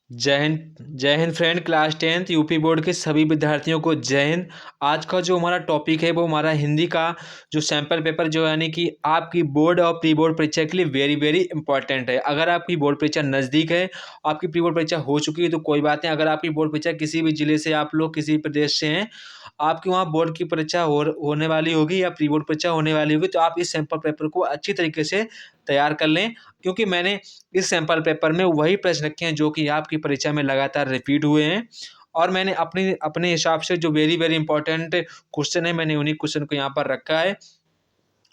जय Hind friend. Class 10th UP board के सभी विद्यार्थियों को जय हिंद। आज का जो हमारा टॉपिक है वो हमारा हिंदी का जो सैम्पल पेपर जो यानी कि आपकी बोर्ड और प्री बोर्ड परीक्षा के लिए वेरी वेरी इंपॉर्टेंट है। अगर आपकी बोर्ड परीक्षा नज़दीक है, आपकी प्री बोर्ड परीक्षा हो चुकी है तो कोई बात नहीं। अगर आपकी बोर्ड परीक्षा किसी भी जिले से, आप लोग किसी प्रदेश से हैं, आपकी वहाँ बोर्ड की परीक्षा होने वाली होगी या प्री बोर्ड परीक्षा होने वाली होगी, तो आप इस सैम्पल पेपर को अच्छी तरीके से तैयार कर लें, क्योंकि मैंने इस सैम्पल पेपर में वही प्रश्न रखे हैं जो कि आपकी परीक्षा में लगातार रिपीट हुए हैं। और मैंने अपने अपने हिसाब से जो वेरी वेरी इंपॉर्टेंट क्वेश्चन है, मैंने उन्हीं क्वेश्चन को यहाँ पर रखा है।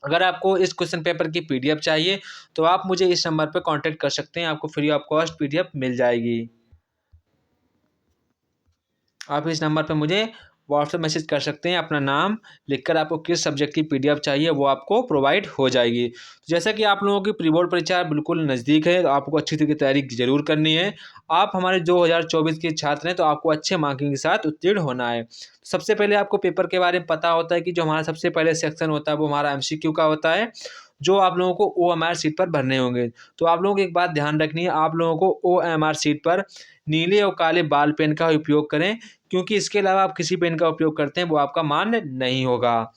अगर आपको इस क्वेश्चन पेपर की पीडीएफ चाहिए तो आप मुझे इस नंबर पर कांटेक्ट कर सकते हैं, आपको फ्री ऑफ कॉस्ट पीडीएफ मिल जाएगी। आप इस नंबर पर मुझे व्हाट्सएप मैसेज कर सकते हैं, अपना नाम लिखकर आपको किस सब्जेक्ट की पीडीएफ चाहिए वो आपको प्रोवाइड हो जाएगी। तो जैसा कि आप लोगों की प्री बोर्ड परीक्षा बिल्कुल नज़दीक है, तो आपको अच्छी तरीके की तैयारी ज़रूर करनी है। आप हमारे 2024 के छात्र हैं, तो आपको अच्छे मार्किंग के साथ उत्तीर्ण होना है। सबसे पहले आपको पेपर के बारे में पता होता है कि जो हमारा सबसे पहले सेक्शन होता है वो हमारा एमसीक्यू का होता है, जो आप लोगों को ओएमआर सीट पर भरने होंगे। तो आप लोगों को एक बात ध्यान रखनी है, आप लोगों को ओएमआर सीट पर नीले और काले बाल पेन का उपयोग करें, क्योंकि इसके अलावा आप किसी पेन का उपयोग करते हैं वो आपका मान्य नहीं होगा।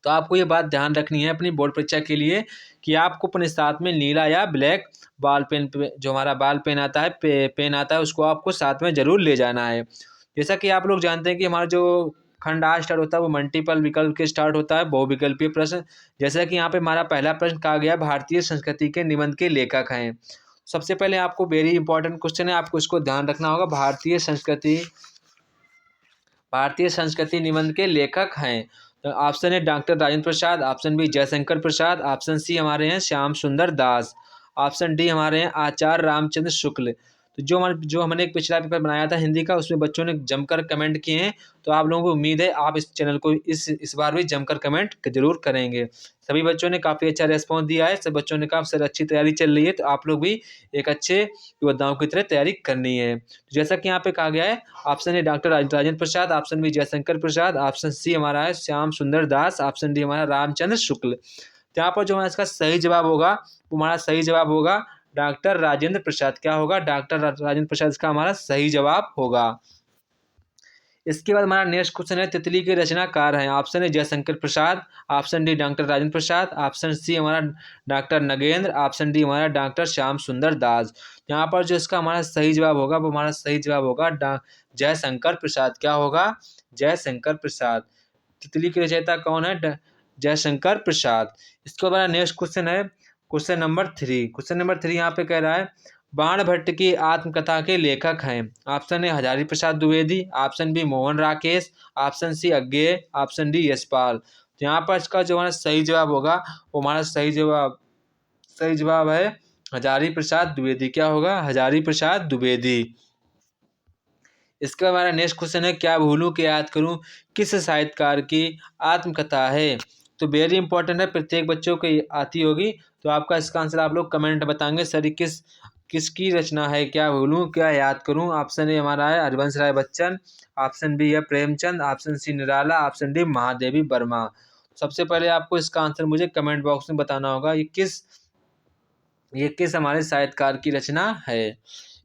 तो आपको ये बात ध्यान रखनी है अपनी बोर्ड परीक्षा के लिए कि आपको अपने साथ में नीला या ब्लैक बॉल पेन जो हमारा बॉल पेन आता है, पेन आता है, उसको आपको साथ में ज़रूर ले जाना है। जैसा कि आप लोग जानते हैं कि हमारा जो खंड आज स्टार्ट होता है वो मल्टीपल विकल्प के स्टार्ट होता है, बहुविकल्पीय प्रश्न। जैसा कि यहाँ पे हमारा पहला प्रश्न कहा गया, भारतीय संस्कृति के निबंध के लेखक हैं। सबसे पहले आपको वेरी इंपॉर्टेंट क्वेश्चन है, आपको इसको ध्यान रखना होगा। भारतीय संस्कृति निबंध के लेखक हैं। तो ऑप्शन है doctor Rajendra Prasad, option B Jaishankar Prasad, option सी हमारे हैं श्याम सुंदर दास, ऑप्शन डी हमारे हैं आचार्य रामचंद्र शुक्ल। तो जो हमने एक पिछला पेपर बनाया था हिंदी का, उसमें बच्चों ने जमकर कमेंट किए हैं। तो आप लोगों को उम्मीद है आप इस चैनल को इस बार भी जमकर कमेंट जरूर करेंगे। सभी बच्चों ने काफ़ी अच्छा रिस्पॉन्स दिया है, सब बच्चों ने कहा सर अच्छी तैयारी चल रही है, तो आप लोग भी एक अच्छे योद्धाओं की तरह तैयारी करनी है। तो जैसा कि यहाँ पे कहा गया है, option A doctor Rajendra Prasad, option B Jaishankar Prasad, option C हमारा है श्याम सुंदर दास, ऑप्शन डी हमारा रामचंद्र शुक्ल। तो यहाँ पर जो हमारा इसका सही जवाब होगा वो हमारा सही जवाब होगा डॉक्टर राजेंद्र प्रसाद। क्या होगा? डॉक्टर राजेंद्र प्रसाद इसका हमारा सही जवाब होगा। इसके बाद हमारा नेक्स्ट क्वेश्चन है, तितली के रचनाकार हैं। ऑप्शन है Jaishankar Prasad, option D doctor Rajendra Prasad, option C हमारा डॉक्टर नगेंद्र, ऑप्शन डी हमारा डॉक्टर श्याम सुंदर दास। यहाँ पर जो इसका हमारा सही जवाब होगा वो हमारा सही जवाब होगा जयशंकर प्रसाद। क्या होगा? जयशंकर प्रसाद। तितली के रचयिता कौन है? जयशंकर प्रसाद। इसके बाद हमारा नेक्स्ट क्वेश्चन है क्वेश्चन नंबर 3। क्वेश्चन नंबर 3 यहाँ पे कह रहा है, बाण भट्ट की आत्मकथा के लेखक हैं। Option A Hazari Prasad Dwivedi, option B Mohan Rakesh, option C Agyeya, option D Yashpal. तो यहाँ पर इसका जो हमारा सही जवाब होगा वो हमारा सही जवाब है हजारी प्रसाद द्विवेदी। क्या होगा? हजारी प्रसाद द्विवेदी। इसके बाद हमारा नेक्स्ट क्वेश्चन है, क्या भूलूं कि याद करूं किस साहित्यकार की आत्मकथा है। तो वेरी इंपॉर्टेंट है, प्रत्येक बच्चों को आती होगी। तो आपका इसका आंसर आप लोग कमेंट बताएंगे, सर किसकी रचना है, क्या भूलूं क्या याद करूं। ऑप्शन ए हमारा है हरिवंश राय बच्चन, ऑप्शन बी है प्रेमचंद, ऑप्शन सी निराला, ऑप्शन डी महादेवी वर्मा। सबसे पहले आपको इसका आंसर मुझे कमेंट बॉक्स में बताना होगा, ये किस हमारे साहित्यकार की रचना है।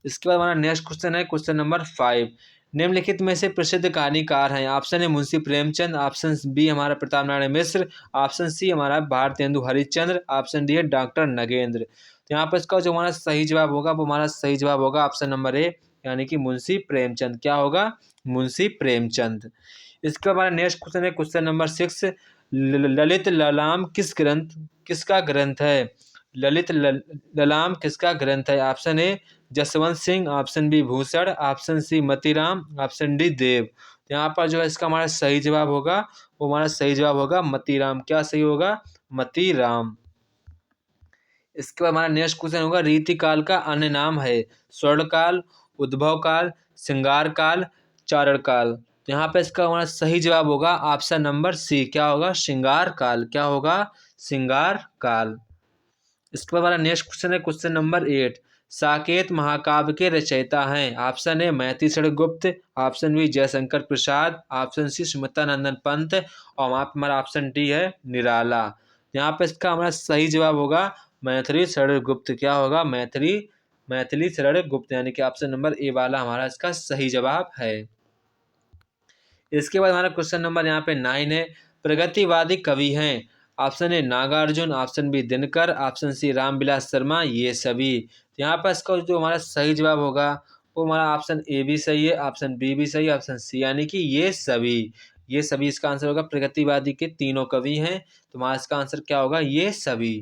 इसके बाद हमारा नेक्स्ट क्वेश्चन है क्वेश्चन नंबर 5। निम्नलिखित में से प्रसिद्ध कहानीकार हैं। ऑप्शन है मुंशी प्रेमचंद, ऑप्शन बी हमारा प्रताप नारायण मिश्र, ऑप्शन सी हमारा भारतेंदु हरिश्चंद्र, ऑप्शन डी है डॉक्टर नगेंद्र। तो यहाँ पर इसका जो हमारा सही जवाब होगा वो हमारा सही जवाब होगा ऑप्शन नंबर ए, यानी कि मुंशी प्रेमचंद। क्या होगा? मुंशी प्रेमचंद। इसके बाद हमारा नेक्स्ट क्वेश्चन है क्वेश्चन नंबर 6। ललित ललाम किसका ग्रंथ है? ललित ललाम किसका ग्रंथ है? Option A Jaswant Singh, option B Bhushan, option C Matiram, option D Dev. तो यहाँ पर जो है इसका हमारा सही जवाब होगा वो हमारा सही जवाब होगा मतीराम। क्या सही होगा? मतीराम। इसके बाद हमारा नेक्स्ट क्वेश्चन होगा, रीतिकाल का अन्य नाम है। स्वर्णकाल, उद्भव काल, श्रृंगार काल, चारण काल। तो यहाँ पे इसका हमारा सही जवाब होगा ऑप्शन नंबर सी। क्या होगा? श्रृंगार काल। क्या होगा? श्रृंगार काल। इसके बाद हमारा नेक्स्ट क्वेश्चन है क्वेश्चन नंबर 8। साकेत महाकाव्य के रचयिता हैं। ऑप्शन ए महतीसण गुप्त, option B Jaishankar Prasad, option सी सुमित्रा नंदन पंत, और वहाँ पर हमारा ऑप्शन डी है निराला। यहाँ पे इसका हमारा सही जवाब होगा मैथिली शरण गुप्त। क्या होगा? मैथिली मैथिली शरण गुप्त, यानी कि ऑप्शन नंबर ए वाला हमारा इसका सही जवाब है। इसके बाद हमारा क्वेश्चन नंबर यहाँ पे 9 है, प्रगतिवादी कवि हैं। Option A Nagarjun, option B Dinkar, option C Ramvilas Sharma, ये सभी। तो यहाँ पर इसका जो हमारा सही जवाब होगा वो हमारा ऑप्शन ए भी सही है, ऑप्शन बी भी सही है, ऑप्शन सी यानी कि ये सभी। ये सभी इसका आंसर होगा। प्रगतिवादी के तीनों कवि हैं, तो हमारा इसका आंसर क्या होगा, ये सभी।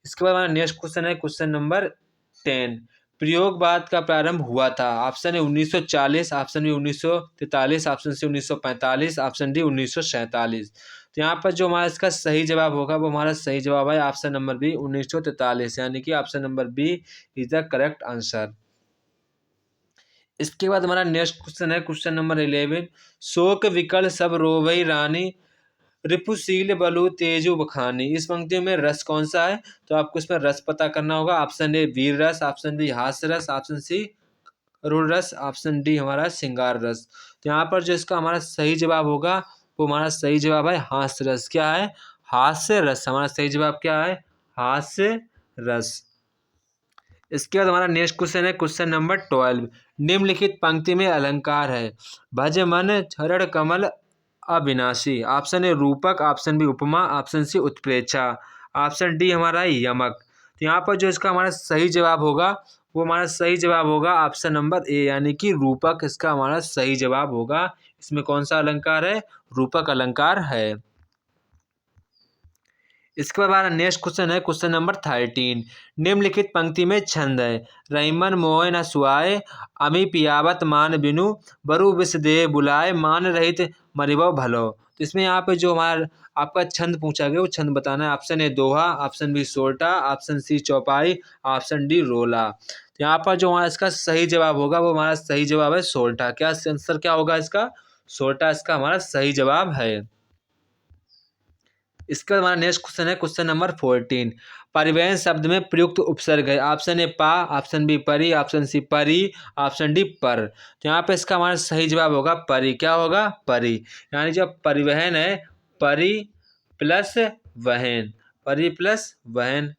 इसके बाद हमारा नेक्स्ट क्वेश्चन है क्वेश्चन नंबर 10, प्रयोगवाद का प्रारंभ हुआ था। ऑप्शन है 1940, option B 1943, option C 1945, option D 1947। तो यहाँ पर जो हमारा इसका सही जवाब होगा वो हमारा सही जवाब है ऑप्शन नंबर बी 1943, यानी कि option number B is the correct answer. इसके बाद हमारा नेक्स्ट क्वेश्चन है क्वेश्चन नंबर 11, शोक विकल सब रोवई रानी, रिपुशील बलु तेजु बखानी। इस पंक्तियों में रस कौन सा है, तो आपको इसमें रस पता करना होगा। ऑप्शन ए वीर रस, ऑप्शन बी हास्य रस, ऑप्शन सी करुण रस, ऑप्शन डी हमारा श्रृंगार रस। तो यहाँ पर जो इसका हमारा सही जवाब होगा वो हमारा सही जवाब है हास्य रस। क्या है, हास्य रस। हमारा सही जवाब क्या है, हास्य रस। इसके बाद हमारा नेक्स्ट क्वेश्चन है क्वेश्चन नंबर 12, निम्नलिखित पंक्ति में अलंकार है। भज मन चरण कमल अविनाशी। ऑप्शन ए रूपक, ऑप्शन बी उपमा, ऑप्शन सी उत्प्रेक्षा, ऑप्शन डी हमारा यमक। तो यहाँ पर जो इसका हमारा सही जवाब होगा वो हमारा सही जवाब होगा ऑप्शन नंबर ए, यानी कि रूपक इसका हमारा सही जवाब होगा। इसमें कौन सा अलंकार है, रूपक अलंकार है। इसके बाद हमारा नेक्स्ट क्वेश्चन है क्वेश्चन नंबर 13, निम्नलिखित पंक्ति में छंद है। रहीमन मोय न सुआए, अमी पियावत मान बिनु, बरु विष दे बुलाए, मान रहित मरिबो भलो। तो इसमें यहाँ पे जो हमारा आपका छंद पूछा गया वो छंद बताना है। ऑप्शन ए दोहा, ऑप्शन बी सोरठा, ऑप्शन सी चौपाई, ऑप्शन डी रोला। तो यहाँ पर जो हमारा इसका सही जवाब होगा वो हमारा सही जवाब है सोरठा। क्या आंसर क्या होगा इसका, सोरठा इसका हमारा सही जवाब है। इसके बाद हमारा नेक्स्ट क्वेश्चन है क्वेश्चन नंबर 14, परिवहन शब्द में प्रयुक्त उपसर्ग है। ऑप्शन ए पा, ऑप्शन बी परी, ऑप्शन सी परी, ऑप्शन डी पर। तो यहाँ पे इसका हमारा सही जवाब होगा परी। क्या होगा, परी। यानी जब परिवहन है परी प्लस वहन, परी प्लस वहन,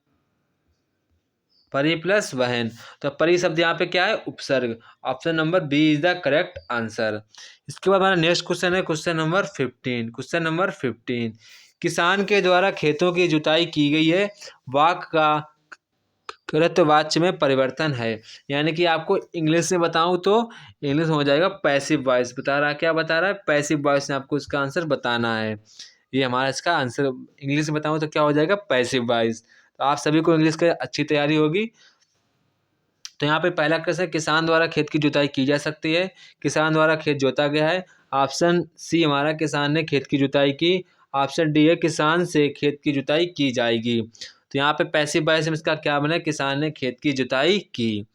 परी प्लस वहन। तो परी शब्द यहाँ पे क्या है, उपसर्ग। Option number B is the correct answer. इसके बाद हमारा नेक्स्ट क्वेश्चन है क्वेश्चन नंबर 15, क्वेश्चन नंबर 15, किसान के द्वारा खेतों की जुताई की गई है, वाक्य का कृतवाच्य में परिवर्तन है। यानी कि आपको इंग्लिश में बताऊं तो इंग्लिश में हो जाएगा पैसिव वॉइस। बता रहा है, क्या बता रहा है, पैसिव वॉइस में आपको इसका आंसर बताना है। ये हमारा इसका आंसर इंग्लिश में बताऊं तो क्या हो जाएगा, पैसिव वॉइस। तो आप सभी को इंग्लिश की अच्छी तैयारी होगी। तो यहाँ पे पहला क्वेश्चन है, किसान द्वारा खेत की जुताई की जा सकती है। किसान द्वारा खेत जोता गया है। ऑप्शन सी हमारा किसान ने खेत की जुताई की। ऑप्शन डी है किसान से खेत की जुताई की जाएगी। तो यहाँ पे पैसिव वॉइस में इसका क्या बना, किसान ने खेत की जुताई की।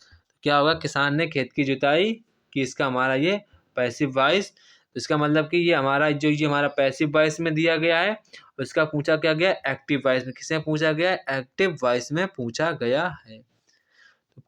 क्या होगा, किसान ने खेत की जुताई की, इसका हमारा ये पैसिव वॉइस। इसका मतलब कि ये हमारा जो ये हमारा पैसिव वॉइस में दिया गया है उसका पूछा क्या गया, एक्टिव वॉइस में। किसमें पूछा गया है, एक्टिव वॉइस में पूछा गया है।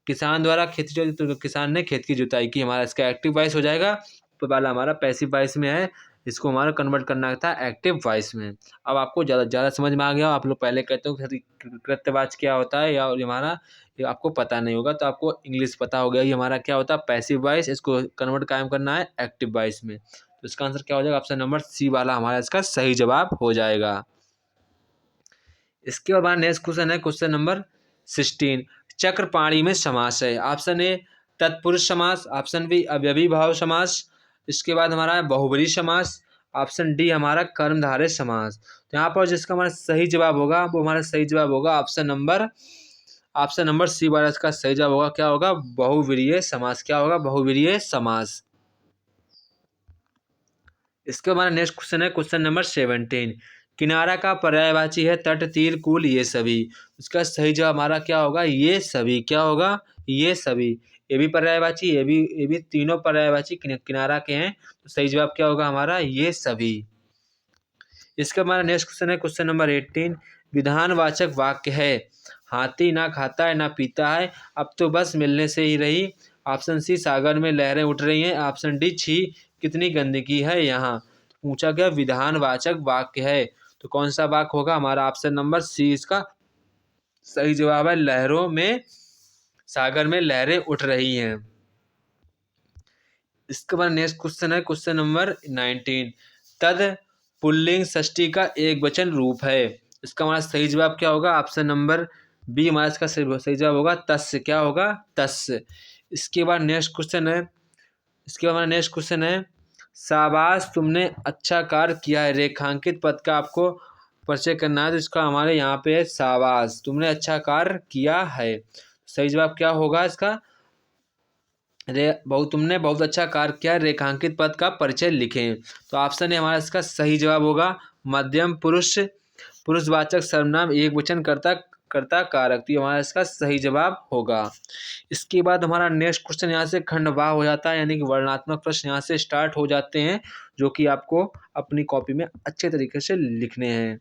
किसान द्वारा खेत तो किसान ने खेत की जुताई की, हमारा इसका एक्टिव वॉइस हो जाएगा। तो वाला हमारा पैसिव वॉइस में है, इसको हमारा कन्वर्ट करना था एक्टिव वॉइस में। अब आपको ज़्यादा समझ में आ गया। आप लोग पहले कहते हो कि कृत्यवाच्य क्या होता है, या हमारा ये आपको पता नहीं होगा, तो आपको इंग्लिश पता हो गया ये हमारा क्या होता है पैसिव वॉइस। इसको कन्वर्ट कायम करना है एक्टिव वॉइस में। तो इसका आंसर क्या हो जाएगा, ऑप्शन नंबर सी वाला हमारा इसका सही जवाब हो जाएगा। इसके बाद नेक्स्ट क्वेश्चन है क्वेश्चन नंबर 16, चक्रपाणी में समास है। ऑप्शन ए तत्पुरुष समास, ऑप्शन बी अव्ययीभाव समास, इसके बाद हमारा है बहुब्रीहि समास, ऑप्शन डी हमारा कर्मधारय समास। तो यहाँ पर जिसका हमारा सही जवाब होगा वो हमारा सही जवाब होगा ऑप्शन नंबर सी वाला इसका सही जवाब होगा। क्या होगा, बहुव्रीहि समास। क्या होगा, बहुव्रीहि समास। इसके हमारा नेक्स्ट क्वेश्चन है क्वेश्चन नंबर 17, किनारा का पर्यायवाची है तट तीर कूल ये सभी। इसका सही जवाब हमारा क्या होगा, ये सभी। क्या होगा, ये सभी। ये भी पर्यायवाची, ये भी तीनों पर्यायवाची किनारा के हैं। तो सही जवाब क्या होगा हमारा, ये सभी। इसका हमारा नेक्स्ट क्वेश्चन है क्वेश्चन नंबर 18, विधानवाचक वाक्य है। हाथी ना खाता है ना पीता है, अब तो बस मिलने से ही रही। ऑप्शन सी सागर में लहरें उठ रही हैं, ऑप्शन डी छी कितनी गंदगी है यहाँ। तो पूछा गया विधानवाचक वाक्य है, तो कौन सा वाक्य होगा हमारा, ऑप्शन नंबर सी इसका सही जवाब है, लहरों में सागर में लहरें उठ रही हैं। इसके बाद नेक्स्ट क्वेश्चन है क्वेश्चन नंबर 19। तद पुल्लिंग षष्ठी का एक वचन रूप है। इसका हमारा सही जवाब क्या होगा? ऑप्शन नंबर बी हमारा इसका सही जवाब होगा तस्य। क्या होगा? तस्य। इसके बाद नेक्स्ट क्वेश्चन है हमारा नेक्स्ट क्वेश्चन है शाबाश तुमने अच्छा कार्य किया है। रेखांकित पद का आपको परिचय करना है, तो इसका हमारे यहाँ पे है शाबाश तुमने अच्छा कार्य किया है। सही जवाब क्या होगा इसका? तुमने बहुत अच्छा कार्य किया, रेखांकित पद का परिचय लिखें। तो ऑप्शन है हमारा इसका सही जवाब होगा मध्यम पुरुष पुरुषवाचक सर्वनाम एक वचन कर्ता कारक। तो हमारा इसका सही जवाब होगा। इसके बाद हमारा नेक्स्ट क्वेश्चन यहाँ से खंडवाह हो जाता है, यानी कि वर्णनात्मक प्रश्न यहाँ से स्टार्ट हो जाते हैं, जो कि आपको अपनी कॉपी में अच्छे तरीके से लिखने हैं।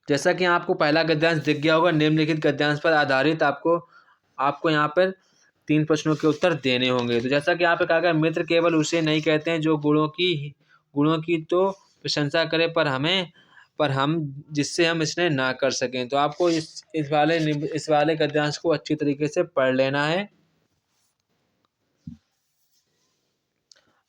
जैसा कि आपको पहला गद्यांश दिख गया होगा, निम्नलिखित गद्यांश पर आधारित आपको यहाँ पर 3 प्रश्नों के उत्तर देने होंगे। तो जैसा कि यहाँ पे कहा गया, मित्र केवल उसे नहीं कहते हैं जो गुणों की तो प्रशंसा करे, पर हम जिससे हम स्नेह ना कर सकें। तो आपको इस वाले गद्यांश को अच्छी तरीके से पढ़ लेना है।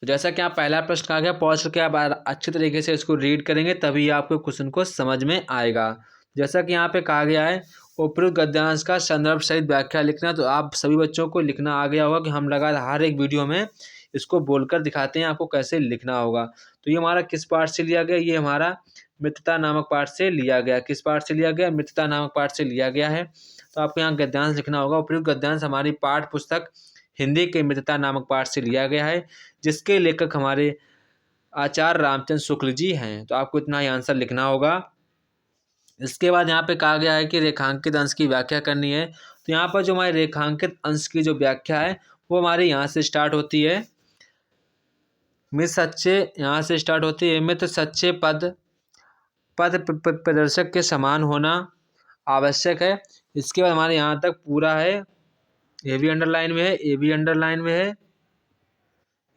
जैसा कि आप पहला प्रश्न कहा गया, पॉज करके आप अच्छे तरीके से इसको रीड करेंगे, तभी आपको क्वेश्चन को समझ में आएगा। जैसा कि यहाँ पे कहा गया है, उपयुक्त गद्यांश का संदर्भ सहित व्याख्या लिखना। तो आप सभी बच्चों को लिखना आ गया होगा कि हम लगातार हर एक वीडियो में इसको बोलकर दिखाते हैं आपको कैसे लिखना होगा। तो ये हमारा किस पाठ से लिया गया? ये हमारा मित्रता नामक पाठ से लिया गया। किस पाठ से लिया गया? मित्रता नामक पाठ से लिया गया है। तो आपको यहाँ गद्यांश लिखना होगा। उपयुक्त गद्यांश हमारी पाठ पुस्तक हिंदी के मित्रता नामक पाठ से लिया गया है, जिसके लेखक हमारे आचार्य रामचंद्र शुक्ल जी हैं। तो आपको इतना ही आंसर लिखना होगा। इसके बाद यहाँ पे कहा गया है कि रेखांकित अंश की व्याख्या करनी है। तो यहाँ पर जो हमारे रेखांकित अंश की जो व्याख्या है वो हमारे यहाँ से स्टार्ट होती है। मित्र सच्चे यहाँ से स्टार्ट होती है। मित्र सच्चे पद प्रदर्शक के समान होना आवश्यक है। इसके बाद हमारे यहाँ तक पूरा है। ये भी अंडरलाइन में है, ये भी अंडरलाइन में है,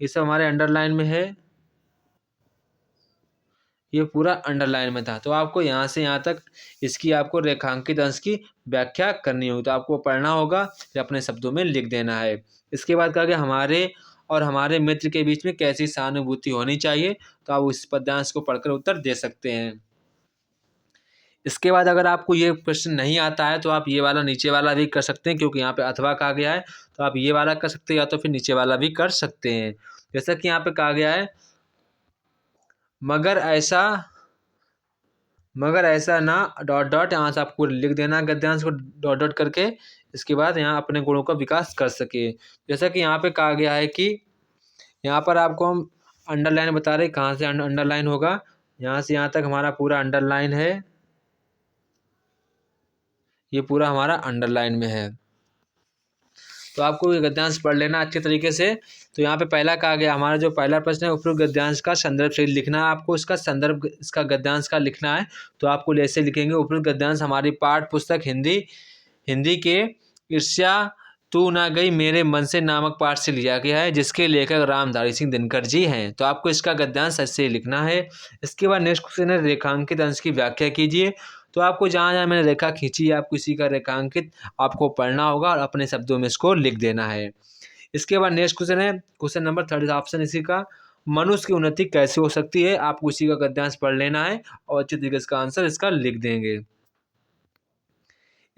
ये सब हमारे अंडरलाइन में है, ये पूरा अंडरलाइन में था। तो आपको यहाँ से यहाँ तक इसकी आपको रेखांकित अंश की व्याख्या करनी होगी। तो आपको पढ़ना होगा या अपने शब्दों में लिख देना है। इसके बाद कहा गया हमारे और हमारे मित्र के बीच में कैसी सहानुभूति होनी चाहिए। तो आप उस पद्यांश को पढ़कर उत्तर दे सकते हैं। इसके बाद अगर आपको ये प्रश्न नहीं आता है तो आप ये वाला नीचे वाला भी कर सकते हैं, क्योंकि यहाँ पे अथवा कहा गया है। तो आप ये वाला कर सकते हैं या तो फिर नीचे वाला भी कर सकते हैं। जैसा कि यहाँ पे कहा गया है, मगर ऐसा ना डॉट डॉट, यहाँ से आपको लिख देना गद्यांश को डॉट डॉट करके। इसके बाद यहाँ अपने गुणों का विकास कर सके। जैसा कि यहाँ पे कहा गया है कि यहाँ पर आपको हम अंडरलाइन बता रहे, कहाँ से अंडरलाइन होगा, यहाँ से यहाँ तक हमारा पूरा अंडरलाइन है, ये पूरा हमारा अंडरलाइन में है। तो आपको ये गद्यांश पढ़ लेना अच्छे तरीके से। तो यहाँ पे पहला कहा गया, हमारा जो पहला प्रश्न है, उपयुक्त गद्यांश का संदर्भ सहित लिखना है। आपको इसका संदर्भ इसका गद्यांश का लिखना है। तो आपको ऐसे लिखेंगे, उपयुक्त गद्यांश हमारी पाठ पुस्तक हिंदी के ईर्ष्या तू ना गई मेरे मन से नामक पाठ से लिया गया है, जिसके लेखक रामधारी सिंह दिनकर जी हैं। तो आपको इसका गद्यांश ऐसे लिखना है। इसके बाद नेक्स्ट क्वेश्चन है, रेखांकित अंश की व्याख्या कीजिए। तो आपको जहाँ जहाँ मैंने रेखा खींची है, आपको इसी का रेखांकित आपको पढ़ना होगा और अपने शब्दों में इसको लिख देना है। इसके बाद नेक्स्ट क्वेश्चन है क्वेश्चन नंबर 30, ऑप्शन इसी का, मनुष्य की उन्नति कैसे हो सकती है। आपको इसी का गद्यांश पढ़ लेना है और अच्छे तरीके से इसका आंसर इसका लिख देंगे।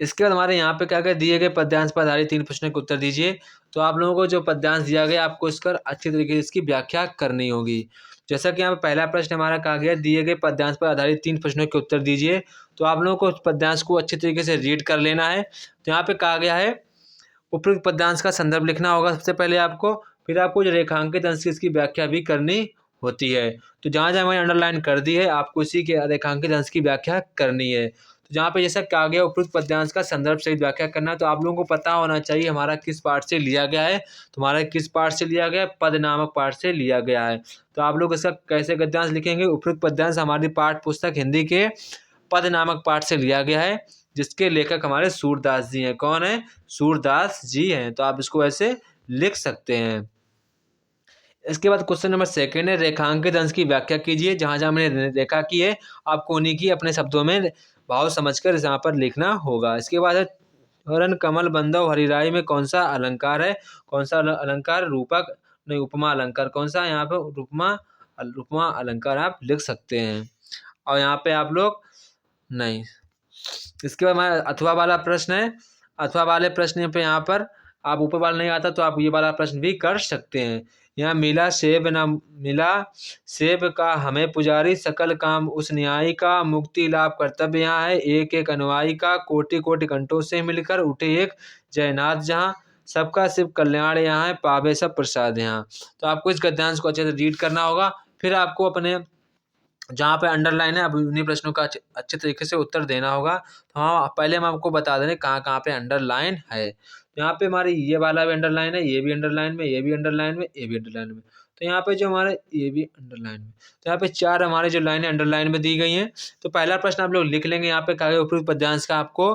इसके बाद हमारे यहाँ पे क्या क्या दिए गए पद्यांश पर आधारित 3 प्रश्नों के उत्तर दीजिए। तो आप लोगों को जो पद्यांश दिया गया, आपको इसका अच्छी तरीके से इसकी व्याख्या करनी होगी। जैसा कि यहाँ पे पहला प्रश्न हमारा कहा गया, दिए गए पद्यांश पर आधारित 3 प्रश्नों के उत्तर दीजिए। तो आप लोगों को पद्यांश को अच्छे तरीके से रीड कर लेना है। तो यहाँ पे कहा गया है, उपयुक्त पद्यांश का संदर्भ लिखना होगा सबसे पहले आपको, फिर आपको जो रेखांकित अंश की इसकी व्याख्या भी करनी होती है। तो जहाँ जहाँ मैंने अंडरलाइन कर दी है, आपको इसी के रेखांकित अंश की व्याख्या करनी है। तो जहाँ पे जैसा कहा गया, उपयुक्त पद्यांश का संदर्भ सहित व्याख्या करना, तो आप लोगों को पता होना चाहिए हमारा किस पाठ से लिया गया है। तो हमारा किस पाठ से लिया गया है? पद नामक पाठ से लिया गया है। तो आप लोग इसका कैसे गद्यांश लिखेंगे? उपयुक्त पद्यांश हमारी पाठ पुस्तक हिंदी के पद नामक पाठ से लिया गया है, जिसके लेखक हमारे सूरदास जी हैं। कौन है? सूरदास जी हैं। तो आप इसको ऐसे लिख सकते हैं। इसके बाद क्वेश्चन नंबर 2 है, रेखांकित अंश की व्याख्या कीजिए। जहाँ जहाँ मैंने रेखा की है, आपको उन्हीं की अपने शब्दों में भाव समझकर यहाँ पर लिखना होगा। इसके बाद है रन कमल बंधव हरिराई में कौन सा अलंकार है? कौन सा अलंकार? रूपक नहीं, उपमा अलंकार। कौन सा? यहाँ पे उपमा अलंकार आप लिख सकते हैं। और यहाँ पे आप लोग नहीं, इसके बाद हमारा अथवा वाला प्रश्न है। अथवा वाले प्रश्न पे यहाँ पर आप ऊपर वाला नहीं आता तो आप ये वाला प्रश्न भी कर सकते हैं। यहाँ मिला सेब न मिला सेब का हमें पुजारी, सकल काम उस न्यायी का, मुक्ति लाभ कर्तव्य यहाँ है, एक एक अनुयायी का, कोटि कोटि कंठों से मिलकर उठे एक जयनाथ जहाँ, सबका शिव कल्याण यहाँ है, पावे सब प्रसाद यहाँ। तो आपको इस गद्यांश को अच्छे से रीड करना होगा। फिर आपको अपने जहाँ पे अंडरलाइन है अब उन्हीं प्रश्नों का अच्छे तरीके से उत्तर देना होगा। तो हाँ, पहले हम आपको बता दें कहाँ कहाँ पे अंडरलाइन है। यहाँ पे हमारी ये वाला भी अंडरलाइन है, ये भी अंडरलाइन में, ये भी अंडरलाइन में, ये भी अंडरलाइन में। तो यहाँ पे जो हमारे ये भी अंडरलाइन में, तो यहाँ पे 4 हमारे जो लाइनें अंडरलाइन में दी गई हैं। तो पहला प्रश्न आप लोग लिख लेंगे। यहाँ पे कहा उपयुक्त पद्यांश का आपको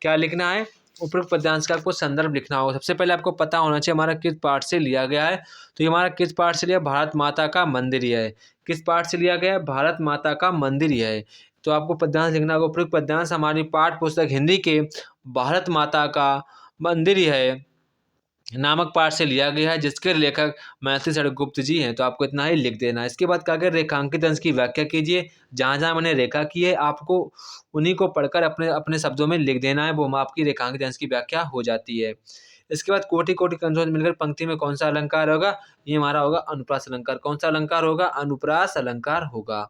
क्या लिखना है? उपयुक्त पद्यांश का आपको संदर्भ लिखना होगा। सबसे पहले आपको पता होना चाहिए हमारा किस पाठ से लिया गया है। तो ये हमारा किस पाठ से लिया? भारत माता का मंदिर ही है। किस पाठ से लिया गया है? भारत माता का मंदिर ही है। तो आपको पद्यांश लिखना होगा। उपयुक्त पद्यांश हमारी पाठ्य पुस्तक हिंदी के भारत माता का मंदिर ही है नामक पाठ से लिया गया है, जिसके लेखक महर्षि षडगोप्त जी हैं। तो आपको इतना ही लिख देना है। इसके बाद क्या करें? रेखांकित अंश की व्याख्या कीजिए। जहाँ जहाँ मैंने रेखा की है आपको उन्हीं को पढ़कर अपने अपने शब्दों में लिख देना है, वो आपकी रेखांकित अंश की व्याख्या हो जाती है। इसके बाद कोटि कोटि कंठों से मिलकर पंक्ति में कौन सा अलंकार होगा? ये हमारा होगा अनुप्रास अलंकार। कौन सा अलंकार होगा? अनुप्रास अलंकार होगा।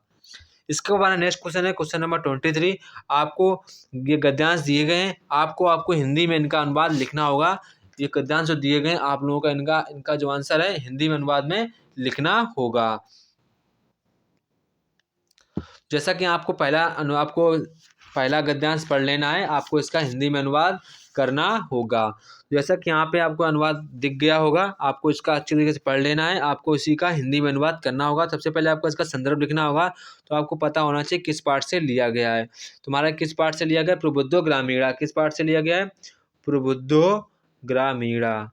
इसके बाद नेक्स्ट क्वेश्चन है क्वेश्चन नंबर 23। आपको ये गद्यांश दिए गए हैं, आपको हिंदी में इनका अनुवाद लिखना होगा। ये गद्यांश जो दिए गए हैं आप लोगों का इनका जो आंसर है हिंदी में अनुवाद में लिखना होगा। जैसा कि आपको पहला गद्यांश पढ़ लेना है, आपको इसका हिंदी में अनुवाद करना होगा। जैसा कि यहाँ पे आपको अनुवाद दिख गया होगा, आपको इसका अच्छी तरीके से पढ़ लेना है, आपको इसी का हिंदी में अनुवाद करना होगा। सबसे पहले आपको इसका संदर्भ लिखना होगा। तो आपको पता होना चाहिए किस पाठ से लिया गया है। तुम्हारा किस पाठ से लिया गया? प्रबुद्धो ग्रामीणा। किस पाठ से लिया गया है? प्रबुद्धो ग्रामीणा।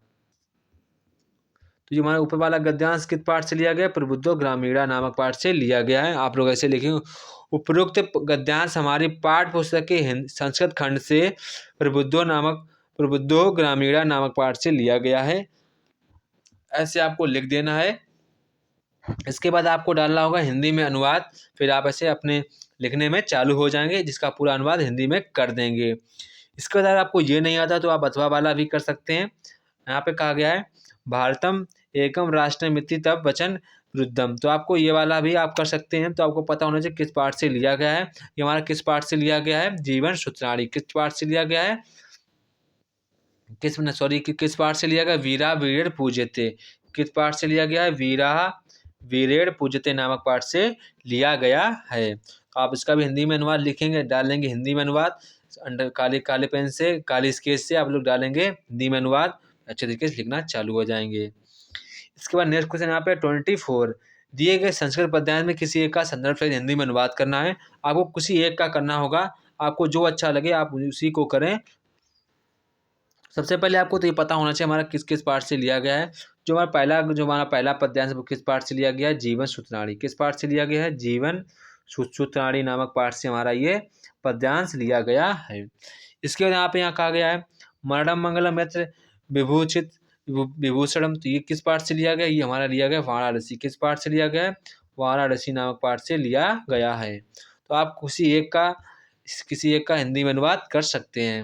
तो जो हमारा ऊपर वाला गद्यांश किस पाठ से लिया गया? प्रबुद्धो ग्रामीणा नामक पाठ से लिया गया है। आप लोग ऐसे लिखेंगे। उपरोक्त गद्यांश हमारी पाठ्य पुस्तक के संस्कृत खंड से प्रबुद्धो ग्रामीणा नामक पाठ से लिया गया है। ऐसे आपको लिख देना है। इसके बाद आपको डालना होगा हिंदी में अनुवाद। फिर आप ऐसे अपने लिखने में चालू हो जाएंगे, जिसका पूरा अनुवाद हिंदी में कर देंगे। इसके बाद आपको ये नहीं आता तो आप अथवा वाला भी कर सकते हैं। यहाँ पे कहा गया है भारतम एकम राष्ट्रमिति तब वचन विरुद्धम। तो आपको ये वाला भी आप कर सकते हैं। तो आपको पता होना चाहिए किस पाठ से लिया गया है। ये हमारा किस पाठ से लिया गया है? जीवन सूत्रधारी। किस पाठ से लिया गया है? किस पाठ से लिया गया? वीरा वीरेण पूज्यते। किस पाठ से लिया गया है? वीरा वीरेण पूज्यते नामक पाठ से लिया गया है। तो आप इसका भी हिंदी में अनुवाद लिखेंगे, डालेंगे हिंदी में अनुवाद। अंडर काले पेन से, काली स्केच से आप लोग डालेंगे हिंदी में अनुवाद, अच्छे तरीके से लिखना चालू हो जाएंगे। इसके बाद नेक्स्ट क्वेश्चन यहाँ पे 24। दिए गए संस्कृत पद्यांश में किसी एक का संदर्भ सहित हिंदी में अनुवाद करना है। आपको किसी एक का करना होगा, आपको जो अच्छा लगे आप उसी को करें। सबसे पहले आपको तो ये पता होना चाहिए हमारा किस किस पाठ से लिया गया है। जो हमारा पहला पद्यांश वो किस पाठ से लिया गया है? जीवन सूत्रधारी। किस पाठ से लिया गया है? जीवन सूत्रधारी नामक पाठ से हमारा ये पद्यांश लिया गया है। इसके बाद यहाँ कहा गया है मरणम मंगलम यत्र विभूषित विभूषणम। तो ये किस पाठ से लिया गया? ये हमारा लिया गया वाराणसी। किस पाठ से लिया गया है? वाराणसी नामक पाठ से लिया गया है। तो आप किसी एक का हिंदी में अनुवाद कर सकते हैं।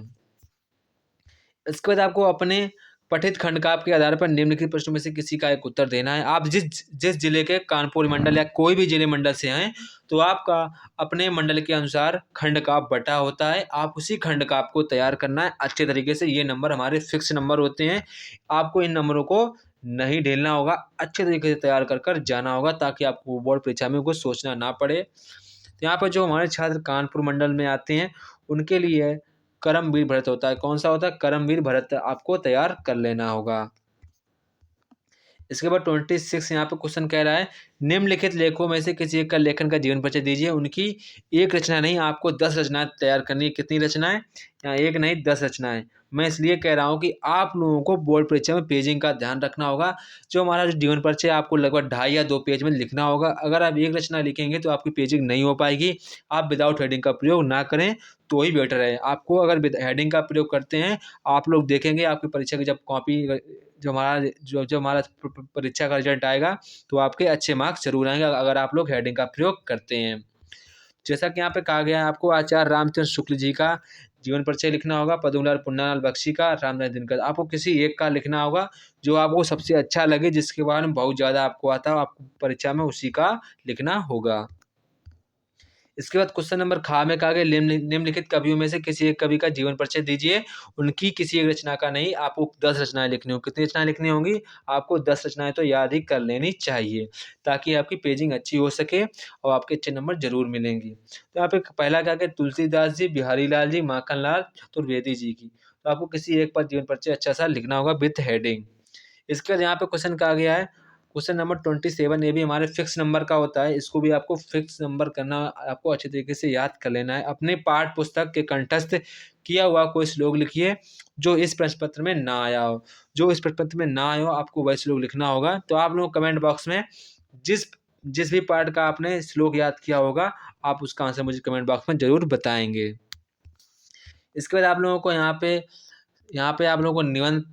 इसके बाद आपको अपने पठित खंड का आपके आधार पर निम्नलिखित प्रश्नों में से किसी का एक उत्तर देना है। आप जिस जिले के कानपुर मंडल या कोई भी जिले मंडल से हैं तो आपका अपने मंडल के अनुसार खंड का बटा होता है, आप उसी खंड का आपको तैयार करना है अच्छे तरीके से। ये नंबर हमारे फिक्स नंबर होते हैं, आपको इन नंबरों को नहीं ढेलना होगा, अच्छे तरीके से तैयार कर जाना होगा ताकि आपको बोर्ड परीक्षा में कुछ सोचना ना पड़े। तो यहाँ पर जो हमारे छात्र कानपुर मंडल में आते हैं उनके लिए कर्मवीर भरत होता है। कौन सा होता है? कर्मवीर भरत आपको तैयार कर लेना होगा। इसके बाद 26 यहाँ पे क्वेश्चन कह रहा है, निम्नलिखित लेखों में से किसी एक का लेखन का जीवन परिचय दीजिए। उनकी एक रचना नहीं, आपको 10 रचनाएं तैयार करनी है। कितनी रचनाएं? यहाँ एक नहीं 10 रचनाएं। मैं इसलिए कह रहा हूँ कि आप लोगों को बोर्ड परीक्षा में पेजिंग का ध्यान रखना होगा। जो हमारा जो जीवन परिचय आपको लगभग 2.5 या 2 पेज में लिखना होगा। अगर आप एक रचना लिखेंगे तो आपकी पेजिंग नहीं हो पाएगी। आप विदाउट हेडिंग का प्रयोग ना करें तो ही बेटर है। आपको अगर हेडिंग का प्रयोग करते हैं, आप लोग देखेंगे आपकी परीक्षा की जब कॉपी जो हमारा परीक्षा का रिजल्ट आएगा तो आपके अच्छे मार्क्स जरूर आएंगे अगर आप लोग हेडिंग का प्रयोग करते हैं। जैसा कि यहाँ पे कहा गया है, आपको आचार्य रामचंद्र शुक्ल जी का जीवन परिचय लिखना होगा, पद्मलाल पुन्नालाल बख्शी का, रामनाथ दिनकर। आपको किसी एक का लिखना होगा जो आपको सबसे अच्छा लगे, जिसके बारे में बहुत ज़्यादा आपको आता हो, आपको परीक्षा में उसी का लिखना होगा। इसके बाद क्वेश्चन नंबर खा में कहा गया, निम्नलिखित कवियों में से किसी एक कवि का जीवन परिचय दीजिए। उनकी किसी एक रचना का नहीं, आपको 10 रचनाएं लिखनी होंगी। कितनी रचनाएं लिखनी होंगी? आपको 10 रचनाएं तो याद ही कर लेनी चाहिए, ताकि आपकी पेजिंग अच्छी हो सके और आपके अच्छे नंबर जरूर मिलेंगे। तो यहाँ पे पहला क्या है, तुलसीदास जी, बिहारी लाल जी, माखन लाल चतुर्वेदी जी की। तो आपको किसी एक पर जीवन परिचय अच्छा सा लिखना होगा विथ हेडिंग। इसके बाद यहाँ पे क्वेश्चन कहा गया है, क्वेश्चन नंबर 27, ये भी हमारे फिक्स नंबर का होता है। इसको भी आपको फिक्स नंबर करना, आपको अच्छे तरीके से याद कर लेना है। अपने पाठ पुस्तक के कंठस्थ किया हुआ कोई श्लोक लिखिए जो इस प्रश्न पत्र में ना आया हो। जो इस प्रश्न पत्र में ना आया हो, आपको वही श्लोक लिखना होगा। तो आप लोग कमेंट बॉक्स में जिस जिस भी पार्ट का आपने श्लोक याद किया होगा, आप उसका आंसर मुझे कमेंट बॉक्स में जरूर बताएंगे। इसके बाद आप लोगों को यहाँ पे आप लोगों को निबंध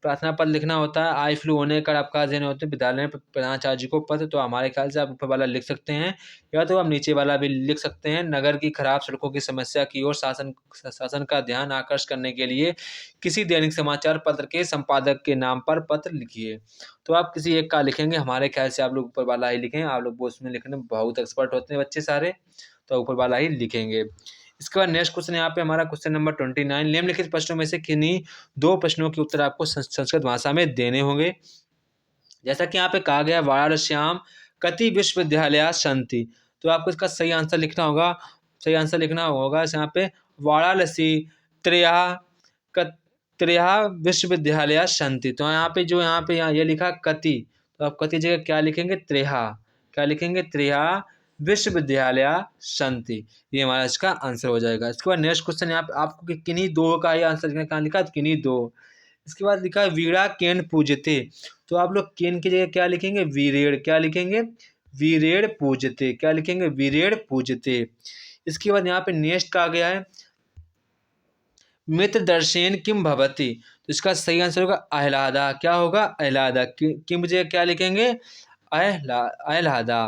प्रार्थना पत्र लिखना होता है। आई फ्लू होने का आपका देने होते हैं विद्यालय में प्रधानाचार्य जी को पत्र। तो हमारे ख्याल से आप ऊपर वाला लिख सकते हैं या तो आप नीचे वाला भी लिख सकते हैं। नगर की खराब सड़कों की समस्या की ओर शासन का ध्यान आकर्षित करने के लिए किसी दैनिक समाचार पत्र के संपादक के नाम पर पत्र लिखिए। तो आप किसी एक का लिखेंगे। हमारे ख्याल से आप लोग ऊपर वाला ही लिखें। आप लोग उसमें लिखने में बहुत एक्सपर्ट होते हैं बच्चे सारे, तो ऊपर वाला ही लिखेंगे। इसके बाद नेक्स्ट क्वेश्चन यहाँ पे हमारा क्वेश्चन नंबर 29, निम्नलिखित प्रश्नों में से किन्हीं 2 प्रश्नों के उत्तर आपको संस्कृत भाषा में देने होंगे। जैसा कि यहाँ पे कहा गया, वाराणस्याम कति विश्वविद्यालय सन्ति। तो आपको इसका सही आंसर लिखना होगा। यहाँ पे वाराणसी त्रयः विश्वविद्यालय सन्ति। तो यहाँ पे ये लिखा कति, तो आप कति जगह क्या लिखेंगे? त्रयः विश्वविद्यालय सन्ति। ये हमारा इसका आंसर हो जाएगा। इसके बाद नेक्स्ट क्वेश्चन यहाँ पे आपको किन्हीं 2 का ही आंसर कहाँ लिखा? किन्हीं 2। इसके बाद लिखा है वीणा केन पूजते। तो आप लोग केन की जगह क्या लिखेंगे? वीरेण। क्या लिखेंगे? वीरेण पूजते। क्या लिखेंगे? वीरेण पूजते। इसके बाद यहाँ पे नेक्स्ट कहा गया है, मित्र दर्शेन किम भवति। तो इसका सही आंसर होगा आह्लादा। क्या होगा? आह्लादा। किम जगह क्या लिखेंगे? आह्लादा।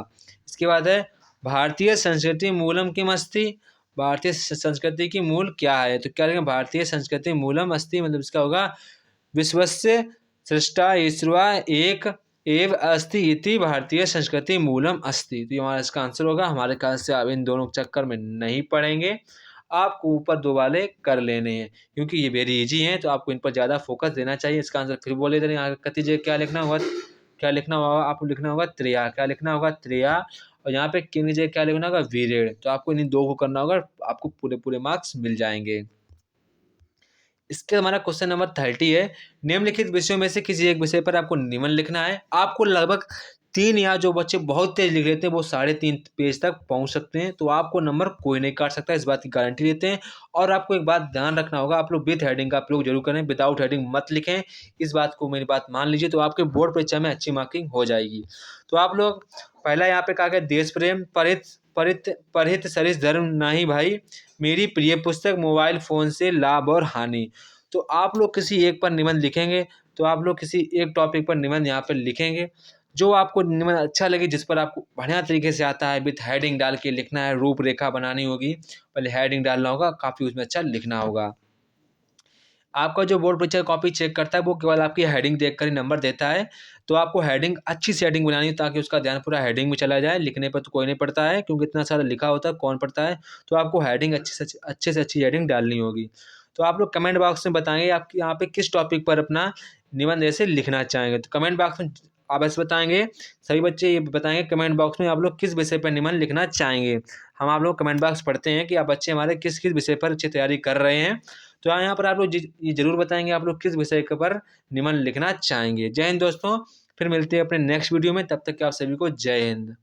इसके बाद है भारतीय संस्कृति मूलम किम अस्ति। भारतीय संस्कृति की मूल क्या है? तो क्या लिखेंगे? भारतीय संस्कृति मूलम अस्ति, मतलब इसका होगा विश्वस्य सृष्टा ईश्वरा एक एव अस्ति इति भारतीय संस्कृति मूलम अस्ति। तो ये हमारा इसका आंसर होगा। हमारे ख्याल से आप इन दोनों चक्कर में नहीं पढ़ेंगे, आपको ऊपर 2 वाले कर लेने हैं क्योंकि ये वेरी इजी हैं। तो आपको इन पर ज़्यादा फोकस देना चाहिए। इसका आंसर फिर बोले दें, यहाँ कति जगह क्या लिखना होगा? आपको लिखना होगा त्रया। क्या लिखना होगा? त्रया। और यहाँ पे किन जगह क्या लिखना होगा? वीरेण। तो आपको इन 2 को करना होगा, आपको पूरे मार्क्स मिल जाएंगे। इसके हमारा क्वेश्चन नंबर 30 है, निम्नलिखित विषयों में से किसी एक विषय पर आपको निबंध लिखना है। आपको लगभग 3 या जो बच्चे बहुत तेज लिख लेते हैं वो 3.5 पेज तक पहुंच सकते हैं। तो आपको नंबर कोई नहीं काट सकता, इस बात की गारंटी देते हैं। और आपको एक बात ध्यान रखना होगा, आप लोग विथ हेडिंग का प्रयोग जरूर करें, विदाउट हेडिंग मत लिखें। इस बात को मेरी बात मान लीजिए, तो आपके बोर्ड परीक्षा में अच्छी मार्किंग हो जाएगी। तो आप लोग पहला यहाँ पे कहा गया, देश प्रेम परित सरिस धर्म नाही भाई, मेरी प्रिय पुस्तक, मोबाइल फ़ोन से लाभ और हानि। तो आप लोग किसी एक पर निबंध लिखेंगे। तो आप लोग किसी एक टॉपिक पर निबंध यहाँ पर लिखेंगे। जो आपको निबंध अच्छा लगे, जिस पर आपको बढ़िया तरीके से आता है, विथ हेडिंग डाल के लिखना है, रूपरेखा बनानी होगी, पहले हेडिंग डालना होगा, काफ़ी उसमें अच्छा लिखना होगा। आपका जो बोर्ड परीक्षा कॉपी चेक करता है वो केवल आपकी हेडिंग देखकर ही नंबर देता है। तो आपको हेडिंग अच्छी सी हेडिंग बनानी है ताकि उसका ध्यान पूरा हेडिंग में चला जाए। लिखने पर तो कोई नहीं पढ़ता है क्योंकि इतना सारा लिखा होता है, कौन पढ़ता है। तो आपको हेडिंग अच्छे से अच्छी हेडिंग डालनी होगी। तो आप लोग कमेंट बॉक्स में बताएंगे आप यहाँ पे किस टॉपिक पर अपना निबंध ऐसे लिखना चाहेंगे। तो कमेंट बॉक्स में आप ऐसे बताएंगे, सभी बच्चे ये बताएंगे कमेंट बॉक्स में आप लोग किस विषय पर निबंध लिखना चाहेंगे। हम आप लोग कमेंट बॉक्स पढ़ते हैं कि आप बच्चे हमारे किस किस विषय पर अच्छी तैयारी कर रहे हैं। तो यहाँ पर आप लोग ये जरूर बताएंगे आप लोग किस विषय पर निबंध लिखना चाहेंगे। जय हिंद दोस्तों। फिर मिलते हैं अपने नेक्स्ट वीडियो में, तब तक के आप सभी को जय हिंद।